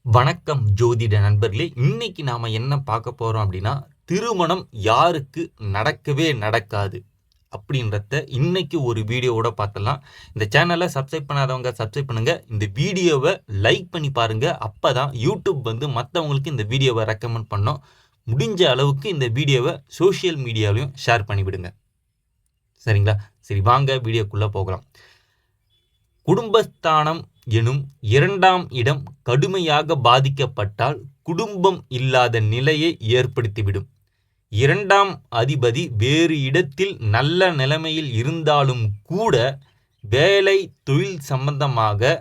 வணக்கம் ஜோதிட நண்பர்களே. இன்னைக்கு நாம என்ன பார்க்க போறோம் அப்படின்னா, திருமணம் யாருக்கு நடக்கவே நடக்காது அப்படின்றத இன்னைக்கு ஒரு வீடியோவோட பார்த்தலாம். இந்த சேனலை சப்ஸ்கிரைப் பண்ணாதவங்க சப்ஸ்கிரைப் பண்ணுங்க. இந்த வீடியோவை லைக் பண்ணி பாருங்க. அப்பதான் யூடியூப் வந்து மற்றவங்களுக்கு இந்த வீடியோவை ரெக்கமெண்ட் பண்ணும். முடிஞ்ச அளவுக்கு இந்த வீடியோவை சோஷியல் மீடியாவிலையும் ஷேர் பண்ணிவிடுங்க. சரிங்களா? சரி, வாங்க வீடியோக்குள்ள போகலாம். குடும்பஸ்தானம் எனும் 2ஆம் இடம் கடுமையாக பாதிக்கப்பட்டால் குடும்பம் இல்லாத நிலையை ஏற்படுத்திவிடும். 2ஆம் அதிபதி வேறு இடத்தில் நல்ல நிலைமையில் இருந்தாலும் கூட வேலை தொழில் சம்பந்தமாக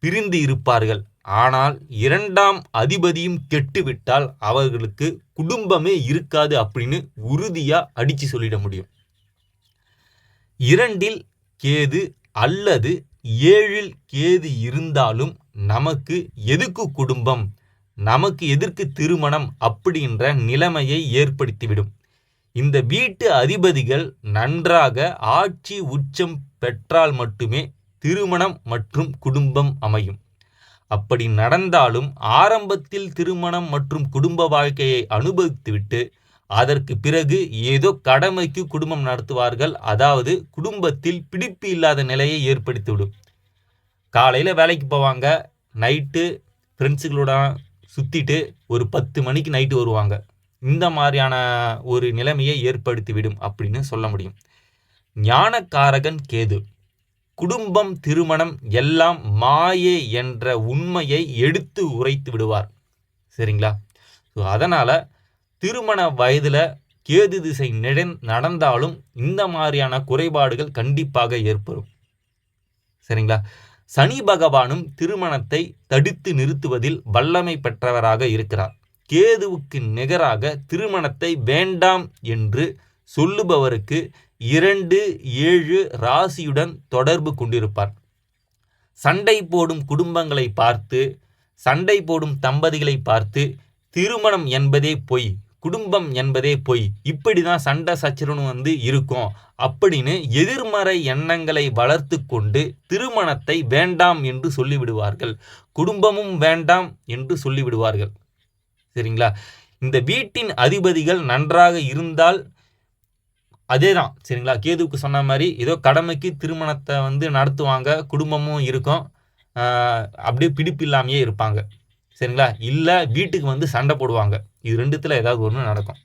பிரிந்து இருப்பார்கள். ஆனால் 2ஆம் அதிபதியும் கெட்டுவிட்டால் அவர்களுக்கு குடும்பமே இருக்காது அப்படின்னு உறுதியா அடிச்சு சொல்லிட முடியும். 2இல் கேது அல்லது 7இல் கேது இருந்தாலும் நமக்கு எதுக்கு குடும்பம், நமக்கு எதற்கு திருமணம் அப்படின்ற நிலைமையை ஏற்படுத்திவிடும். இந்த வீட்டு அதிபதிகள் நன்றாக ஆட்சி உச்சம் பெற்றால் மட்டுமே திருமணம் மற்றும் குடும்பம் அமையும். அப்படி நடந்தாலும் ஆரம்பத்தில் திருமணம் மற்றும் குடும்ப வாழ்க்கையை அனுபவித்துவிட்டு அதற்கு பிறகு ஏதோ கடமைக்கு குடும்பம் நடத்துவார்கள். அதாவது குடும்பத்தில் பிடிப்பு இல்லாத நிலையை ஏற்படுத்திவிடும். காலையில் வேலைக்கு போவாங்க, நைட்டு ஃப்ரெண்ட்ஸுகளோட சுற்றிட்டு ஒரு 10 மணிக்கு நைட்டு வருவாங்க. இந்த மாதிரியான ஒரு நிலைமையை ஏற்படுத்திவிடும் அப்படின்னு சொல்ல முடியும். ஞானக்காரகன் கேது குடும்பம் திருமணம் எல்லாம் மாயே என்ற உண்மையை எடுத்து உரைத்து விடுவார். சரிங்களா? ஸோ அதனால் திருமண வயதில் கேது திசை நடந்தாலும் இந்த மாதிரியான குறைபாடுகள் கண்டிப்பாக ஏற்படும். சரிங்களா? சனி பகவானும் திருமணத்தை தடுத்து நிறுத்துவதில் வல்லமை பெற்றவராக இருக்கிறார். கேதுவுக்கு நிகராக திருமணத்தை வேண்டாம் என்று சொல்லுபவருக்கு 2, 7 ராசியுடன் தொடர்பு கொண்டிருப்பார். சண்டை போடும் குடும்பங்களை பார்த்து, சண்டை போடும் தம்பதிகளை பார்த்து திருமணம் என்பதே பொய், குடும்பம் என்பதே பொய், இப்படிதான் சண்டை சச்சரவு இருக்கும் அப்படின்னு எதிர்மறை எண்ணங்களை வளர்த்து கொண்டு திருமணத்தை வேண்டாம் என்று சொல்லிவிடுவார்கள். குடும்பமும் வேண்டாம் என்று சொல்லிவிடுவார்கள். சரிங்களா? இந்த வீட்டின் அதிபதிகள் நன்றாக இருந்தால் அதேதான். சரிங்களா? கேதுவுக்கு சொன்ன மாதிரி ஏதோ கடமைக்கு திருமணத்தை நடத்துவாங்க, குடும்பமும் இருக்கும், அப்படியே பிடிப்பு இல்லாமையே இருப்பாங்க. சரிங்களா? இல்லை வீட்டுக்கு சண்டை போடுவாங்க. இது ரெண்டுத்தில் ஏதாவது ஒன்று நடக்கும்.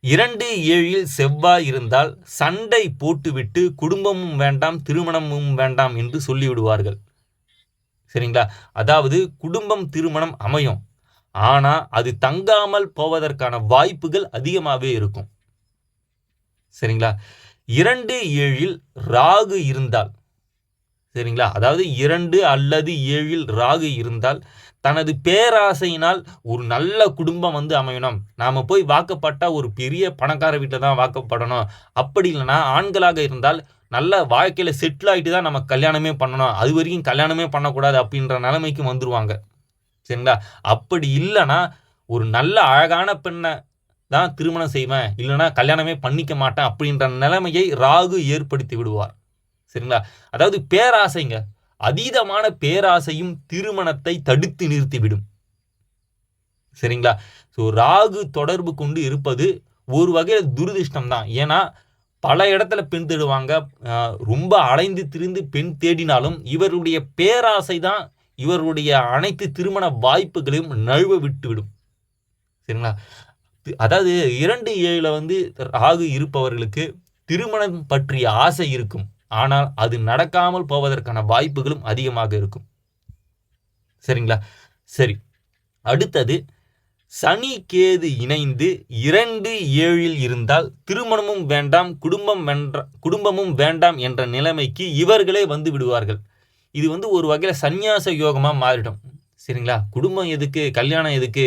2, 7இல் செவ்வாய் இருந்தால் சண்டை போட்டுவிட்டு குடும்பமும் வேண்டாம் திருமணமும் வேண்டாம் என்று சொல்லிவிடுவார்கள். சரிங்களா? அதாவது குடும்பம் திருமணம் அமையும், ஆனால் அது தங்காமல் போவதற்கான வாய்ப்புகள் அதிகமாகவே இருக்கும். சரிங்களா? 2, 7இல் ராகு இருந்தால், சரிங்களா, அதாவது 2 அல்லது 7இல் ராகு இருந்தால் தனது பேராசையினால் ஒரு நல்ல குடும்பம் அமையணும், நாம் போய் வாக்கப்பட்டால் ஒரு பெரிய பணக்கார வீட்டில் தான் வாக்கப்படணும், அப்படி இல்லைனா ஆண்களாக இருந்தால் நல்ல வாழ்க்கையில் செட்டில் ஆகிட்டு தான் நம்ம கல்யாணமே பண்ணணும், அது வரைக்கும் கல்யாணமே பண்ணக்கூடாது அப்படின்ற நிலைமைக்கு வந்துடுவாங்க. சரிங்களா? அப்படி இல்லைனா ஒரு நல்ல அழகான பெண்ணை தான் திருமணம் செய்வேன், இல்லைனா கல்யாணமே பண்ணிக்க மாட்டேன் அப்படின்ற நிலைமையை ராகு ஏற்படுத்தி விடுவார். சரிங்களா? அதாவது பேராசைங்க, அதீதமான பேராசையும் திருமணத்தை தடுத்து நிறுத்திவிடும். சரிங்களா? ஸோ ராகு தொடர்பு கொண்டு இருப்பது ஒரு வகையில் துரதிர்ஷ்டம் தான். ஏன்னா பல இடத்துல பெண் தேடுவாங்க, ரொம்ப அலைந்து திரிந்து பெண் தேடினாலும் இவருடைய பேராசை தான் இவருடைய அனைத்து திருமண வாய்ப்புகளையும் நழுவ விட்டுவிடும். சரிங்களா? அதாவது 2, 7ல் ராகு இருப்பவர்களுக்கு திருமணம் பற்றிய ஆசை இருக்கும், ஆனால் அது நடக்காமல் போவதற்கான வாய்ப்புகளும் அதிகமாக இருக்கும். சரிங்களா? சரி, அடுத்தது சனி கேது இணைந்து 2, 7இல் இருந்தால் திருமணமும் வேண்டாம் குடும்பமும் வேண்டாம் என்ற நிலைமைக்கு இவர்களே வந்து விடுவார்கள். இது ஒரு வகையில் சந்நியாச யோகமாக மாறிடும். சரிங்களா? குடும்பம் எதுக்கு, கல்யாணம் எதுக்கு,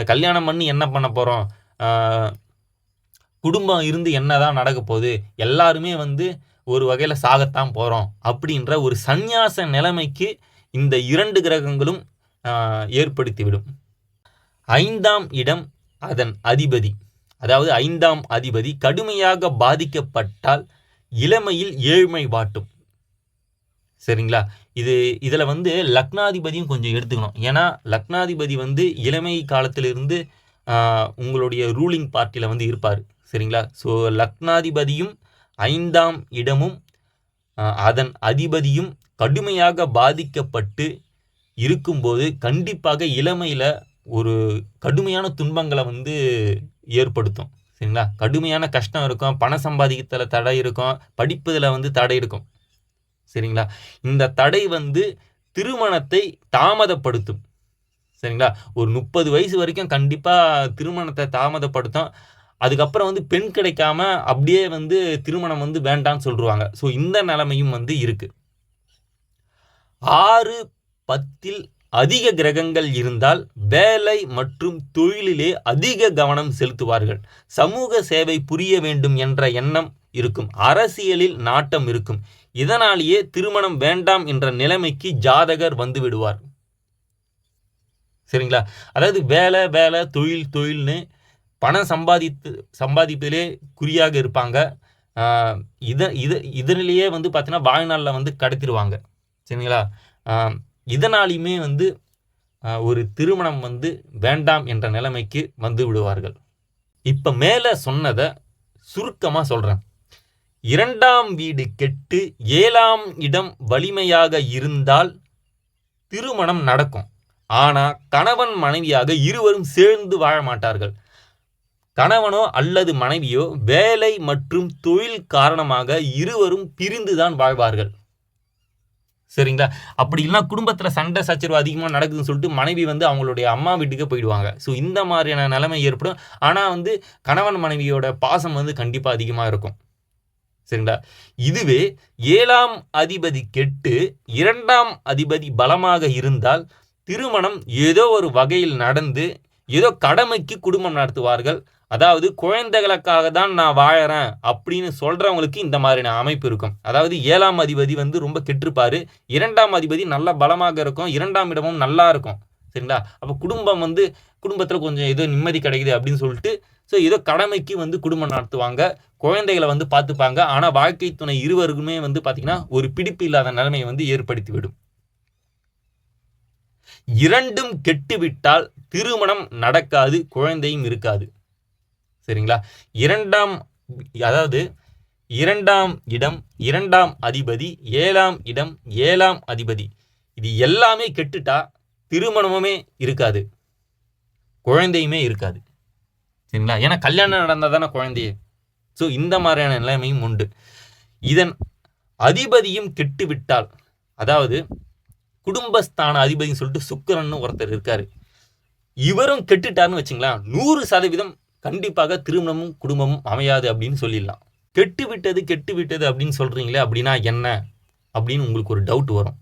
கல்யாணம் பண்ணி என்ன பண்ண போகிறோம், குடும்பம் இருந்து என்னதான் நடக்க போகுது, எல்லாருமே ஒரு வகையில் சாகத்தான் போகிறோம் அப்படின்ற ஒரு சந்நியாச நிலைமைக்கு இந்த 2 கிரகங்களும் ஏற்படுத்திவிடும். 5ஆம் இடம் அதன் அதிபதி, அதாவது 5ஆம் அதிபதி கடுமையாக பாதிக்கப்பட்டால் இளமையில் ஏழ்மை வாட்டும். சரிங்களா? இதில் வந்து லக்னாதிபதியும் கொஞ்சம் எடுத்துக்கணும். ஏன்னா லக்னாதிபதி வந்து இளமை காலத்திலிருந்து உங்களுடைய ரூலிங் பார்ட்டியில் வந்து இருப்பார். சரிங்களா? ஸோ லக்னாதிபதியும் 5ஆம் இடமும் அதன் அதிபதியும் கடுமையாக பாதிக்கப்பட்டு இருக்கும்போது கண்டிப்பாக இளமையில் ஒரு கடுமையான துன்பங்களை வந்து ஏற்படுத்தும். சரிங்களா? கடுமையான கஷ்டம் இருக்கும், பணம் சம்பாதிக்கிறதுல தடை இருக்கும், படிப்பதில் வந்து தடை இருக்கும். சரிங்களா? இந்த தடை வந்து திருமணத்தை தாமதப்படுத்தும். சரிங்களா? ஒரு 30 வயசு வரைக்கும் கண்டிப்பாக திருமணத்தை தாமதப்படுத்தும். அதுக்கப்புறம் வந்து பெண் கிடைக்காம அப்படியே வந்து திருமணம் வந்து வேண்டான்னு சொல்லுவாங்க. ஸோ இந்த நிலைமையும் வந்து இருக்கு. 6, 10 அதிக கிரகங்கள் இருந்தால் வேலை மற்றும் தொழிலிலே அதிக கவனம் செலுத்துவார்கள். சமூக சேவை புரிய வேண்டும் என்ற எண்ணம் இருக்கும். அரசியலில் நாட்டம் இருக்கும். இதனாலேயே திருமணம் வேண்டாம் என்ற நிலைமைக்கு ஜாதகர் வந்து விடுவார். சரிங்களா? அதாவது வேலை வேலை தொழில் தொழில்னு பணம் சம்பாதிப்பதிலே குறியாக இருப்பாங்க. இதனிலேயே வந்து பார்த்தீங்கன்னா வாழ்நாளில் வந்து கடத்திடுவாங்க. சரிங்களா? இதனாலையுமே வந்து ஒரு திருமணம் வந்து வேண்டாம் என்ற நிலைமைக்கு வந்து விடுவார்கள். இப்போ மேலே சொன்னதை சுருக்கமாக சொல்கிறேன். 2ஆம் வீடு கெட்டு 7ஆம் இடம் வலிமையாக இருந்தால் திருமணம் நடக்கும். ஆனால் கணவன் மனைவியாக இருவரும் சேர்ந்து வாழ மாட்டார்கள். கணவனோ அல்லது மனைவியோ வேலை மற்றும் தொழில் காரணமாக இருவரும் பிரிந்துதான் வாழ்வார்கள். சரிங்களா? அப்படி இல்லைன்னா குடும்பத்தில் சண்டை சச்சரவு அதிகமாக நடக்குதுன்னு சொல்லிட்டு மனைவி வந்து அவங்களுடைய அம்மா வீட்டுக்கு போயிடுவாங்க. ஸோ இந்த மாதிரியான நிலைமை ஏற்படும். ஆனால் வந்து கணவன் மனைவியோட பாசம் வந்து கண்டிப்பாக அதிகமாக இருக்கும். சரிங்களா? இதுவே 7ஆம் அதிபதி கெட்டு 2ஆம் அதிபதி பலமாக இருந்தால் திருமணம் ஏதோ ஒரு வகையில் நடந்து ஏதோ கடமைக்கு குடும்பம் நடத்துவார்கள். அதாவது குழந்தைகளுக்காக தான் நான் வாழறேன் அப்படின்னு சொல்றவங்களுக்கு இந்த மாதிரியான அமைப்பு இருக்கும். அதாவது 7ஆம் அதிபதி வந்து ரொம்ப கெட்டிருப்பாரு, 2ஆம் அதிபதி நல்ல பலமாக இருக்கும், 2ஆம் இடமும் நல்லா இருக்கும். சரிங்களா? அப்போ குடும்பத்தில் கொஞ்சம் ஏதோ நிம்மதி கிடைக்குது அப்படின்னு சொல்லிட்டு ஸோ ஏதோ கடமைக்கு வந்து குடும்பம் நடத்துவாங்க, குழந்தைகளை வந்து பார்த்துப்பாங்க. ஆனால் வாழ்க்கை துணை இருவருக்குமே வந்து பார்த்தீங்கன்னா ஒரு பிடிப்பு இல்லாத நிலைமையை வந்து ஏற்படுத்திவிடும். 2ம் கெட்டுவிட்டால் திருமணம் நடக்காது, குழந்தையும் இருக்காது. சரிங்களா? 2ஆம் இடம் 2ஆம் அதிபதி, 7ஆம் இடம் 7ஆம் அதிபதி, இது எல்லாமே கெட்டுட்டா திருமணமுமே இருக்காது, குழந்தையுமே இருக்காது. சரிங்களா? ஏன்னா கல்யாணம் நடந்தால் தானே குழந்தையே. ஸோ இந்த மாதிரியான நிலைமையும் உண்டு. இதன் அதிபதியும் கெட்டுவிட்டால், அதாவது குடும்பஸ்தான அதிபதினு சொல்லிட்டு சுக்கிரன்னு ஒருத்தர் இருக்காரு, இவரும் கெட்டுட்டாருன்னு வச்சுங்களா 100% கண்டிப்பாக திருமணமும் குடும்பமும் அமையாது அப்படின்னு சொல்லிடலாம். கெட்டு விட்டது அப்படின்னு சொல்றீங்களே, அப்படின்னா என்ன அப்படின்னு உங்களுக்கு ஒரு டவுட் வரும்.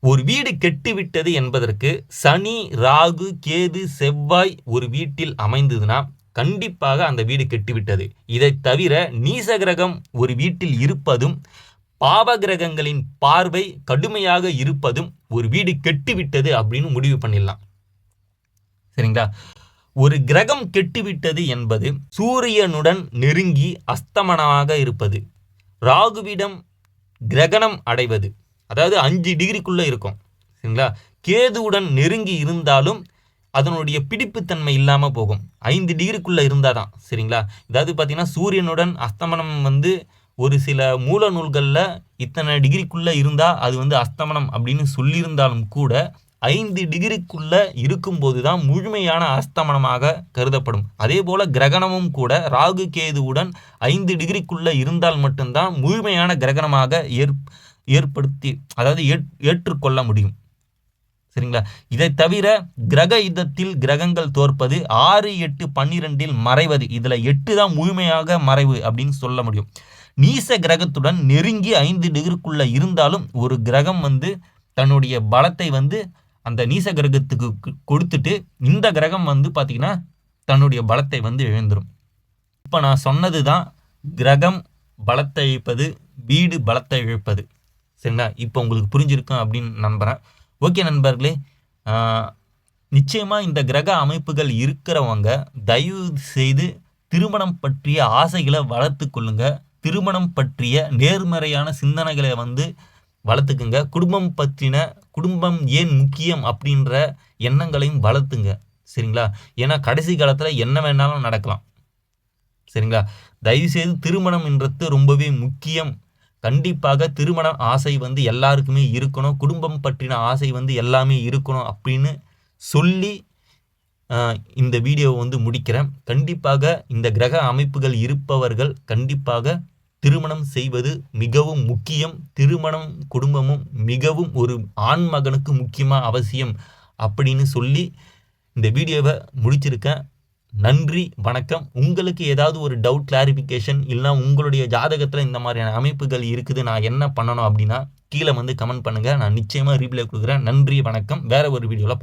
ஒரு வீடு கெட்டுவிட்டது என்பதற்கு சனி, ராகு, கேது, செவ்வாய் ஒரு வீட்டில் அமைந்ததுன்னா கண்டிப்பாக அந்த வீடு கெட்டுவிட்டது. இதை தவிர நீச கிரகம் ஒரு வீட்டில் இருப்பதும் பாவ கிரகங்களின் பார்வை கடுமையாக இருப்பதும் ஒரு வீடு கெட்டுவிட்டது அப்படின்னு முடிவு பண்ணிடலாம். சரிங்களா? ஒரு கிரகம் கெட்டுவிட்டது என்பது சூரியனுடன் நெருங்கி அஸ்தமனமாக இருப்பது, ராகுவிடம் கிரகணம் அடைவது, அதாவது 5 டிகிரிக்குள்ளே இருக்கும். சரிங்களா? கேதுவுடன் நெருங்கி இருந்தாலும் அதனுடைய பிடிப்புத்தன்மை இல்லாமல் போகும். 5 டிகிரிக்குள்ளே இருந்தால் தான். சரிங்களா? இதாவது பார்த்தீங்கன்னா சூரியனுடன் அஸ்தமனம் வந்து ஒரு சில மூல நூல்களில் இத்தனை டிகிரிக்குள்ளே இருந்தால் அது வந்து அஸ்தமனம் அப்படின்னு சொல்லியிருந்தாலும் கூட 5 டிகிரிக்குள்ளே இருக்கும்போது தான் முழுமையான அஸ்தமனமாக கருதப்படும். அதே போல் கிரகணமும் கூட ராகு கேதுவுடன் 5 டிகிரிக்குள்ளே இருந்தால் மட்டும்தான் முழுமையான கிரகணமாக ஏற்றுக்கொள்ள முடியும். சரிங்களா? இதை தவிர கிரக யுத்தத்தில் கிரகங்கள் தோற்பது, 6, 8, 12 மறைவது, இதில் 8 தான் முழுமையாக மறைவு அப்படின்னு சொல்ல முடியும். நீச கிரகத்துடன் நெருங்கி 5 டிகிரிக்குள்ளே இருந்தாலும் ஒரு கிரகம் வந்து தன்னுடைய பலத்தை வந்து அந்த நீச கிரகத்துக்கு கொடுத்துட்டு இந்த கிரகம் வந்து பார்த்திங்கன்னா தன்னுடைய பலத்தை வந்து இழந்துடும். இப்போ நான் சொன்னது தான் கிரகம் பலத்தை இழப்பது, வீடு பலத்தை இழப்பது. சரிங்களா? இப்போ உங்களுக்கு புரிஞ்சிருக்கும் அப்படின்னு நம்புகிறேன். ஓகே நண்பர்களே, நிச்சயமாக இந்த கிரக அமைப்புகள் இருக்கிறவங்க தயவு செய்து திருமணம் பற்றிய ஆசைகளை வளர்த்து கொள்ளுங்க. திருமணம் பற்றிய நேர்மறையான சிந்தனைகளை வந்து வளர்த்துக்குங்க. குடும்பம் ஏன் முக்கியம் அப்படின்ற எண்ணங்களையும் வளர்த்துங்க. சரிங்களா? ஏன்னா கடைசி காலத்தில் என்ன வேணாலும் நடக்கலாம். சரிங்களா? தயவுசெய்து திருமணம்ன்றது ரொம்பவே முக்கியம். கண்டிப்பாக திருமண ஆசை எல்லாருக்குமே இருக்கணும். குடும்பம் பற்றின ஆசை எல்லாமே இருக்கணும் அப்படின்னு சொல்லி இந்த வீடியோவை முடிக்கிறேன். கண்டிப்பாக இந்த கிரக அமைப்புகள் இருப்பவர்கள் கண்டிப்பாக திருமணம் செய்வது மிகவும் முக்கியம். திருமணம் குடும்பமும் மிகவும் ஒரு ஆண் மகனுக்கு முக்கியமாக அவசியம் அப்படின்னு சொல்லி இந்த வீடியோவை முடிச்சிருக்கேன். நன்றி, வணக்கம். உங்களுக்கு ஏதாவது ஒரு டவுட், கிளாரிஃபிகேஷன் இல்லைனா உங்களுடைய ஜாதகத்தில் இந்த மாதிரியான அமைப்புகள் இருக்குது, நான் என்ன பண்ணணும் அப்படின்னா கீழே கமெண்ட் பண்ணுங்கள். நான் நிச்சயமாக ரீப்ளை கொடுக்குறேன். நன்றி, வணக்கம். வேற ஒரு வீடியோவில்